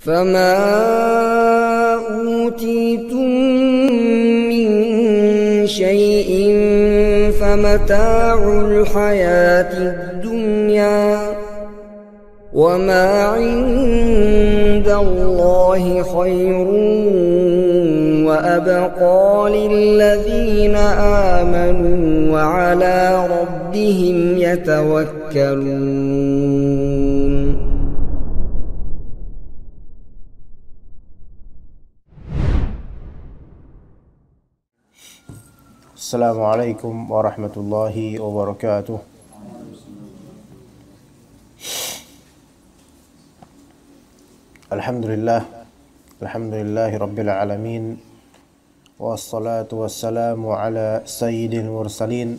فما أوتيتم من شيء فمتاع الحياة الدنيا وما عند الله خير وأبقى للذين آمنوا وعلى ربهم يتوكلون. Assalamualaikum warahmatullahi wabarakatuh. Alhamdulillahi rabbil alamin. Wassalatu wassalamu ala sayyidil mursalin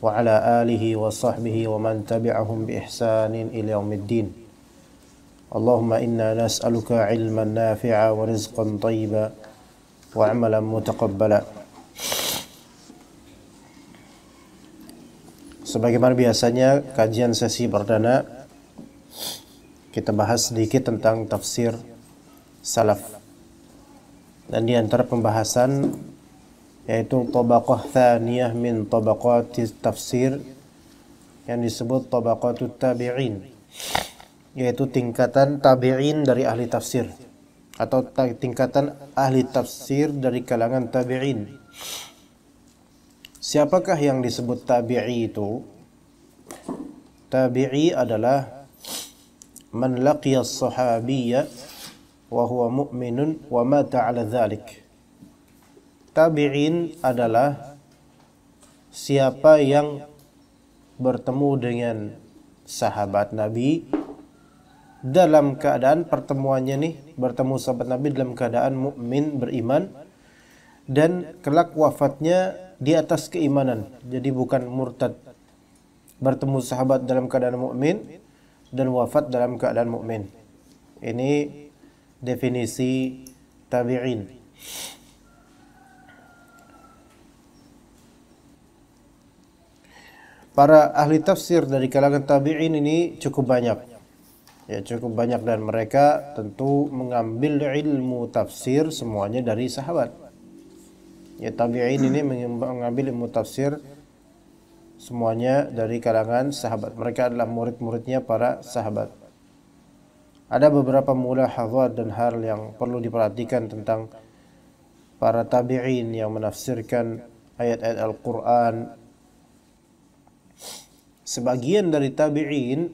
wa ala alihi wa sahbihi wa man tabi'ahum bi ihsanin ila yaumiddin. Allahumma inna nas'aluka ilman nafi'a wa rizqan thayyiba wa amalan mutaqabbala. Sebagaimana biasanya kajian sesi perdana kita bahas sedikit tentang tafsir salaf. Dan di antara pembahasan yaitu tabaqah tsaniyah min tabaqatis tafsir yang disebut tabaqatut tabi'in, yaitu tingkatan tabi'in dari ahli tafsir atau tingkatan ahli tafsir dari kalangan tabi'in. Siapakah yang disebut tabi'i itu? Tabi'i adalah man laqiya as-sahabiyya wa huwa mu'minun wa mata 'ala dzalik. Tabi'in adalah siapa yang bertemu dengan sahabat Nabi dalam keadaan pertemuannya nih, bertemu sahabat Nabi dalam keadaan mukmin, beriman, dan kelak wafatnya di atas keimanan, jadi bukan murtad. Bertemu sahabat dalam keadaan mukmin dan wafat dalam keadaan mukmin. Ini definisi tabi'in. Para ahli tafsir dari kalangan tabi'in ini cukup banyak. Ya, cukup banyak, dan mereka tentu mengambil ilmu tafsir semuanya dari sahabat. Ya, tabi'in ini mengambil ilmu tafsir semuanya dari kalangan sahabat. Mereka adalah murid-muridnya para sahabat. Ada beberapa mulahadzat dan hal yang perlu diperhatikan tentang para tabi'in yang menafsirkan ayat-ayat Al-Quran. Sebagian dari tabi'in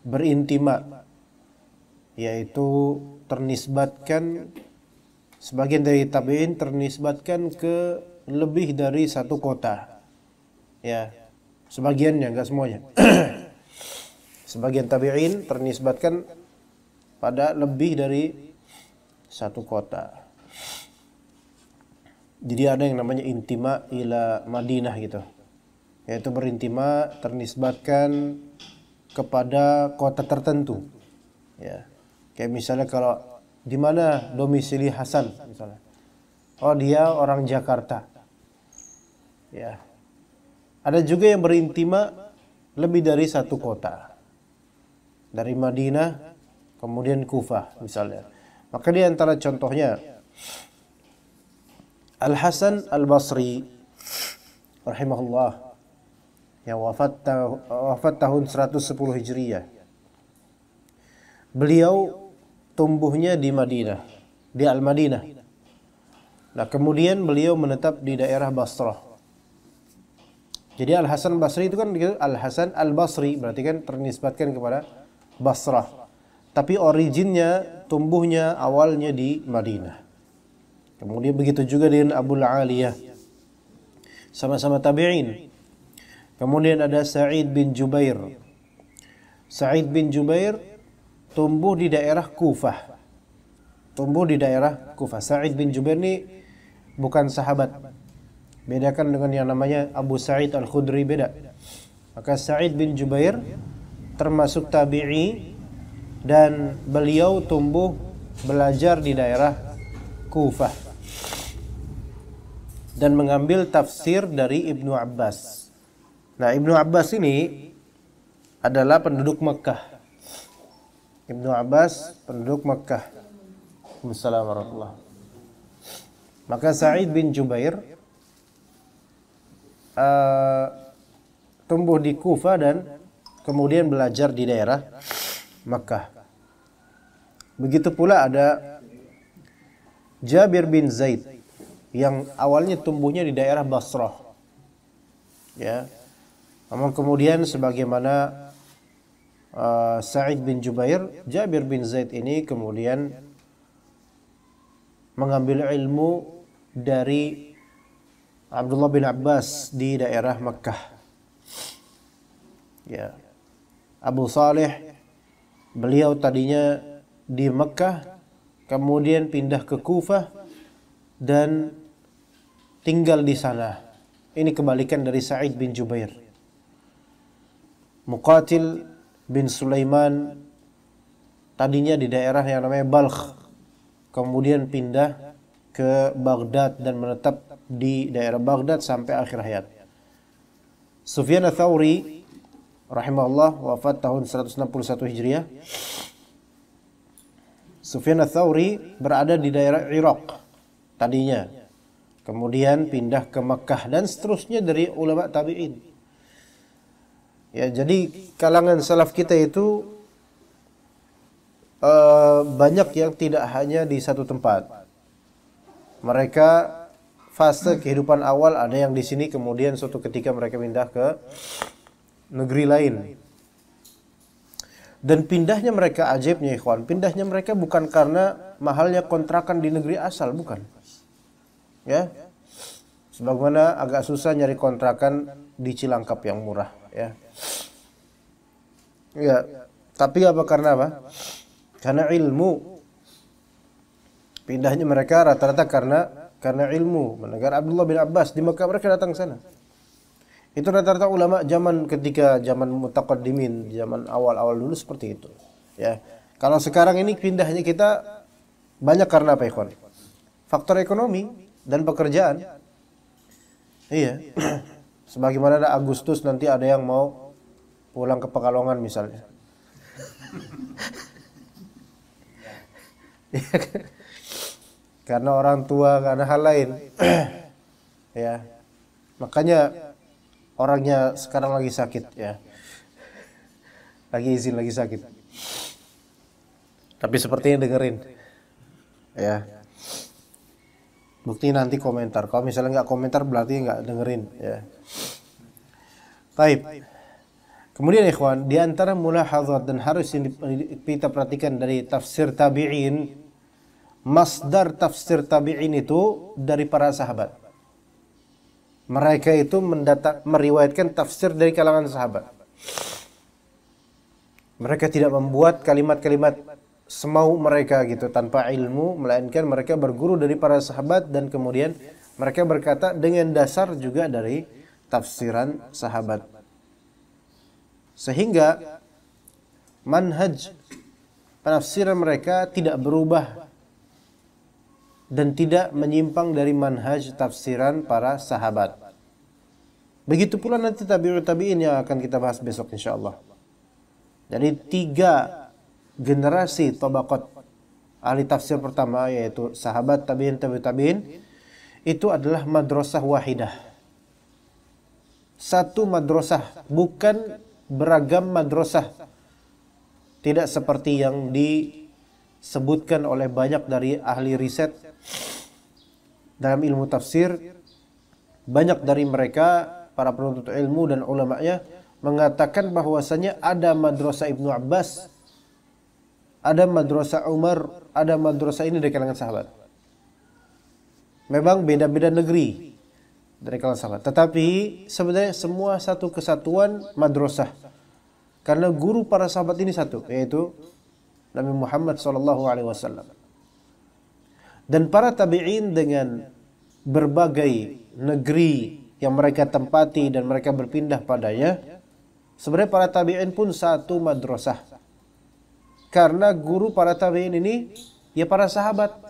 berintima, yaitu ternisbatkan, sebagian dari tabi'in ternisbatkan ke lebih dari satu kota. Ya, sebagiannya, enggak semuanya. Sebagian tabi'in ternisbatkan pada lebih dari satu kota. Jadi ada yang namanya intima ila Madinah gitu, yaitu berintima ternisbatkan kepada kota tertentu. Ya, kayak misalnya kalau di mana domisili Hasan misalnya. Oh, dia orang Jakarta. Ya. Ada juga yang berintima lebih dari satu kota. Dari Madinah kemudian Kufah misalnya. Maka di antara contohnya Al-Hasan Al-Basri rahimahullah yang wafat tahun 110 Hijriyah. Beliau tumbuhnya di Madinah, di Al-Madinah. Nah, kemudian beliau menetap di daerah Basrah. Jadi Al-Hasan Basri itu kan Al-Hasan Al-Basri, berarti kan ternisbatkan kepada Basrah. Tapi originnya, tumbuhnya awalnya di Madinah. Kemudian begitu juga dengan Abu Aliyah, sama-sama tabi'in. Kemudian ada Sa'id bin Jubair. Sa'id bin Jubair tumbuh di daerah Kufah. Sa'id bin Jubair ini bukan sahabat. Bedakan dengan yang namanya Abu Sa'id Al-Khudri, beda. Maka Sa'id bin Jubair termasuk tabi'i dan beliau tumbuh belajar di daerah Kufah dan mengambil tafsir dari Ibnu Abbas. Nah, Ibnu Abbas ini adalah penduduk Mekah. Ibnu Abbas penduduk Makkah. Assalamualaikum warahmatullahi wabarakatuh. Maka Sa'id bin Jubair tumbuh di Kufah dan kemudian belajar di daerah Makkah. Begitu pula ada Jabir bin Zaid yang awalnya tumbuhnya di daerah Basrah. Ya. Namun kemudian sebagaimana Sa'id bin Jubair, Jabir bin Zaid ini kemudian mengambil ilmu dari Abdullah bin Abbas di daerah Makkah. Ya. Abu Saleh, beliau tadinya di Makkah, kemudian pindah ke Kufah dan tinggal di sana. Ini kebalikan dari Sa'id bin Jubair. Muqatil bin Sulaiman tadinya di daerah yang namanya Balkh, kemudian pindah ke Baghdad dan menetap di daerah Baghdad sampai akhir hayat. Sufyan Ats-Tsauri rahimahullah wafat tahun 161 Hijriah. Sufyan Ats-Tsauri berada di daerah Irak tadinya, kemudian pindah ke Makkah dan seterusnya dari ulama tabi'in. Ya, jadi kalangan salaf kita itu banyak yang tidak hanya di satu tempat. Mereka fase kehidupan awal ada yang di sini, kemudian suatu ketika mereka pindah ke negeri lain. Dan pindahnya mereka ajaibnya ikhwan, pindahnya mereka bukan karena mahalnya kontrakan di negeri asal, bukan. Ya. Sebagaimana agak susah nyari kontrakan di Cilangkap yang murah, ya. Ya, tapi apa karena apa? Karena ilmu. Pindahnya mereka rata-rata karena ilmu. Mendengar Abdullah bin Abbas di Mekah, mereka datang ke sana. Itu rata-rata ulama zaman ketika zaman mutaqaddimin, zaman awal-awal dulu seperti itu. Ya. Kalau sekarang ini pindahnya kita banyak karena apa, ikhwan? Faktor ekonomi dan pekerjaan. Iya. Sebagaimana ada Agustus nanti ada yang mau pulang ke Pekalongan misalnya. Karena orang tua, karena hal lain. Ya. Makanya orangnya sekarang lagi sakit, ya. Lagi izin, lagi sakit. Tapi sepertinya dengerin. Ya. Bukti nanti komentar. Kalau misalnya nggak komentar berarti nggak dengerin, ya. Baik. Kemudian ikhwan, di antara mulahadzat dan harus yang kita perhatikan dari tafsir tabi'in, masdar tafsir tabi'in itu dari para sahabat. Mereka itu meriwayatkan tafsir dari kalangan sahabat. Mereka tidak membuat kalimat-kalimat semau mereka gitu tanpa ilmu, melainkan mereka berguru dari para sahabat dan kemudian mereka berkata dengan dasar juga dari tafsiran sahabat. Sehingga manhaj penafsiran mereka tidak berubah dan tidak menyimpang dari manhaj tafsiran para sahabat. Begitu pula nanti tabi'ut tabi'in yang akan kita bahas besok insyaallah. Jadi 3 generasi tabaqat ahli tafsir pertama yaitu sahabat, tabi'in, tabi'ut tabi'in itu adalah madrasah wahidah. Satu madrasah, bukan beragam madrasah. Tidak seperti yang disebutkan oleh banyak dari ahli riset dalam ilmu tafsir. Banyak dari mereka, para penuntut ilmu dan ulamanya, mengatakan bahwasanya ada madrasah Ibnu Abbas, ada madrasah Umar, ada madrasah ini dari kalangan sahabat. Memang beda-beda negeri dari kalangan sahabat, tetapi sebenarnya semua satu kesatuan madrasah. Karena guru para sahabat ini satu, yaitu Nabi Muhammad SAW. Dan para tabi'in dengan berbagai negeri yang mereka tempati dan mereka berpindah padanya, sebenarnya para tabi'in pun satu madrasah. Karena guru para tabi'in ini ya para sahabat.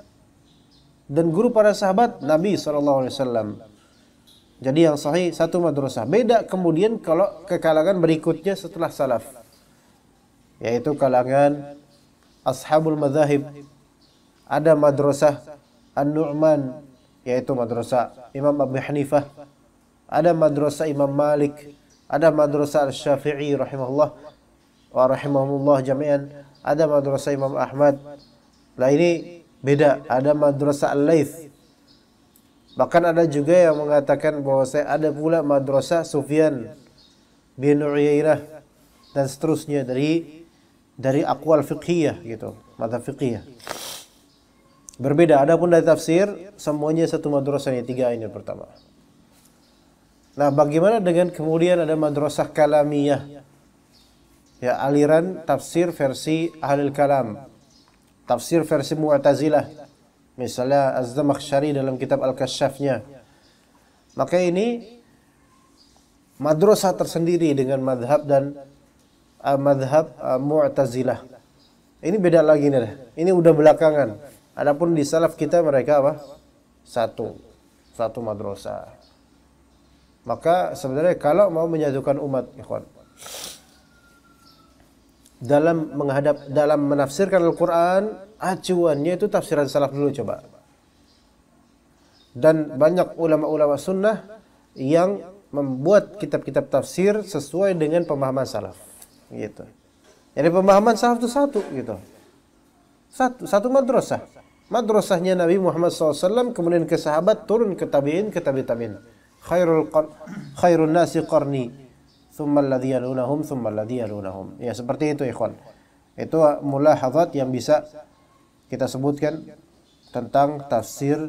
Dan guru para sahabat Nabi SAW. Jadi yang sahih satu madrasah. Beda kemudian kalau ke kalangan berikutnya setelah salaf, yaitu kalangan ashabul madzahib. Ada madrasah An-Nu'man, yaitu madrasah Imam Abu Hanifah. Ada madrasah Imam Malik, ada madrasah Asy-Syafi'i rahimahullah wa rahimahumullah jami'an, ada madrasah Imam Ahmad. Nah ini beda, ada madrasah Al-Laits. Bahkan ada juga yang mengatakan bahwa ada pula madrasah Sufyan bin Uyainah dan seterusnya dari aqwal fiqhiyah gitu, madzhab fiqhiyah. Berbeda. Adapun dari tafsir semuanya satu madrasah, tiga ini pertama. Nah, bagaimana dengan kemudian ada madrasah kalamiyah? Ya, aliran tafsir versi Ahlul Kalam. Tafsir versi Mu'tazilah. Misalnya Az-Zamakhsyari dalam kitab Al-Kasyafnya. Maka ini madrasah tersendiri dengan madhab dan madhab Mu'tazilah. Ini beda lagi nih. Ini udah belakangan. Adapun di salaf kita mereka apa? Satu madrasah. Maka sebenarnya kalau mau menyatukan umat, ikhwan, dalam menafsirkan Al-Quran, acuannya itu tafsiran salaf dulu coba. Dan banyak ulama-ulama sunnah yang membuat kitab-kitab tafsir sesuai dengan pemahaman salaf, gitu. Jadi pemahaman salaf itu satu, gitu. Satu madrasah. Madrasahnya Nabi Muhammad SAW, kemudian ke sahabat, turun ke tabi'in, ke tabi'in. Khairun nasi qarni, thumma alladhi yalunahum, thumma alladhi yalunahum. Ya, seperti itu, ikhwan. Itu mulahadzat yang bisa kita sebutkan tentang tafsir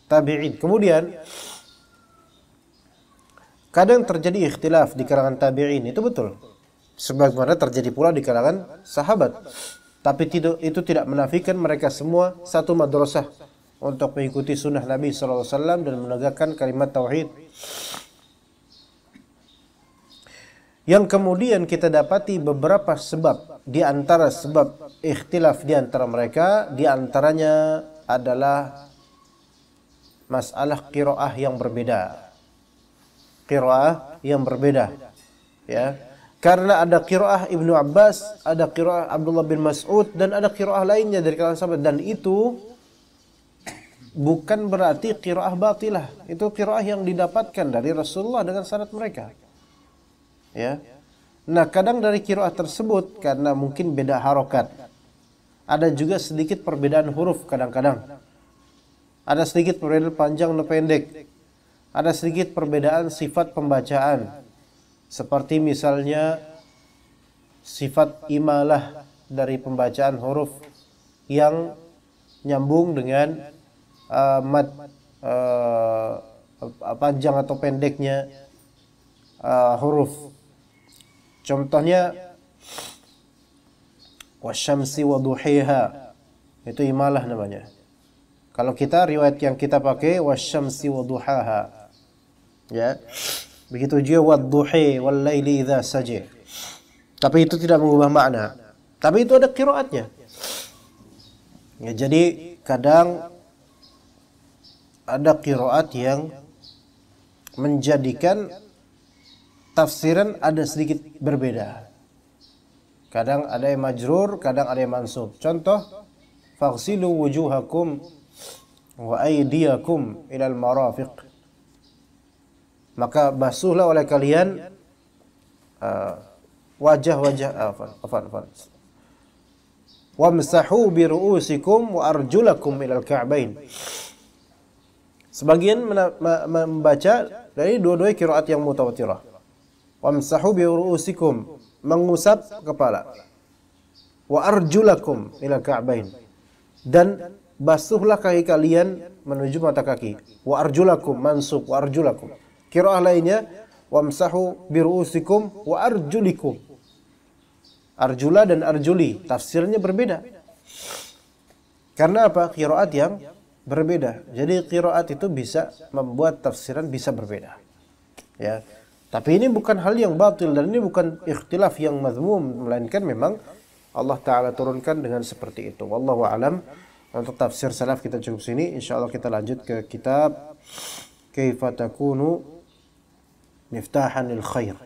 tabi'in. Kemudian kadang terjadi ikhtilaf di kalangan tabi'in, itu betul. Sebagaimana terjadi pula di kalangan sahabat. Tapi itu tidak menafikan mereka semua satu madrasah untuk mengikuti sunnah Nabi SAW dan menegakkan kalimat tauhid. Yang kemudian kita dapati beberapa sebab, di antara sebab ikhtilaf di antara mereka, di antaranya adalah masalah qiraah yang berbeda. Qiraah yang berbeda, ya. Karena ada qiraah Ibnu Abbas, ada qiraah Abdullah bin Mas'ud, dan ada qiraah lainnya dari kalangan sahabat. Dan itu bukan berarti qiraah batilah. Itu qiraah yang didapatkan dari Rasulullah dengan sanad mereka. Ya. Nah, kadang dari qiraah tersebut karena mungkin beda harokat. Ada juga sedikit perbedaan huruf kadang-kadang. Ada sedikit perbedaan panjang dan pendek. Ada sedikit perbedaan sifat pembacaan. Seperti misalnya sifat imalah dari pembacaan huruf yang nyambung dengan mad panjang atau pendeknya huruf. Contohnya wasyamsi waduhiha, itu imalah namanya. Kalau kita riwayat yang kita pakai wasyamsi waduhaha, ya. Begitu juga wadduhi wal laili idza saja. Tapi itu tidak mengubah makna. Tapi itu ada qiraatnya. Ya, jadi kadang ada qiraat yang menjadikan tafsiran ada sedikit berbeda. Kadang ada yang majrur, kadang ada yang mansub. Contoh, faghsilu wujuhakum wa aydiyakum ilal marafiq. Maka basuhlah oleh kalian wajah-wajah wamsahu bi ru'usikum wa arjulakum ilal ka'bain. Sebagian membaca dari dua-dua qiraat yang mutawatirah. Wamsahu bi ru'usikum, mengusap kepala. Wa arjulakum ilal ka'bain, dan basuhlah kaki kalian menuju mata kaki. Wa arjulakum mansub, wa arjulakum. Qiraah lainnya wamsahu bi ru'usikum wa arjulikum. Arjula dan arjuli tafsirnya berbeda. Karena apa? Qiraat yang berbeda. Jadi qiraat itu bisa membuat tafsiran bisa berbeda. Ya. Tapi ini bukan hal yang batil dan ini bukan ikhtilaf yang mazmum, melainkan memang Allah Ta'ala turunkan dengan seperti itu. Wallahu a'lam. Untuk tafsir salaf kita cukup sini. Insyaallah kita lanjut ke kitab Kaifa takunu miftahan lil khair.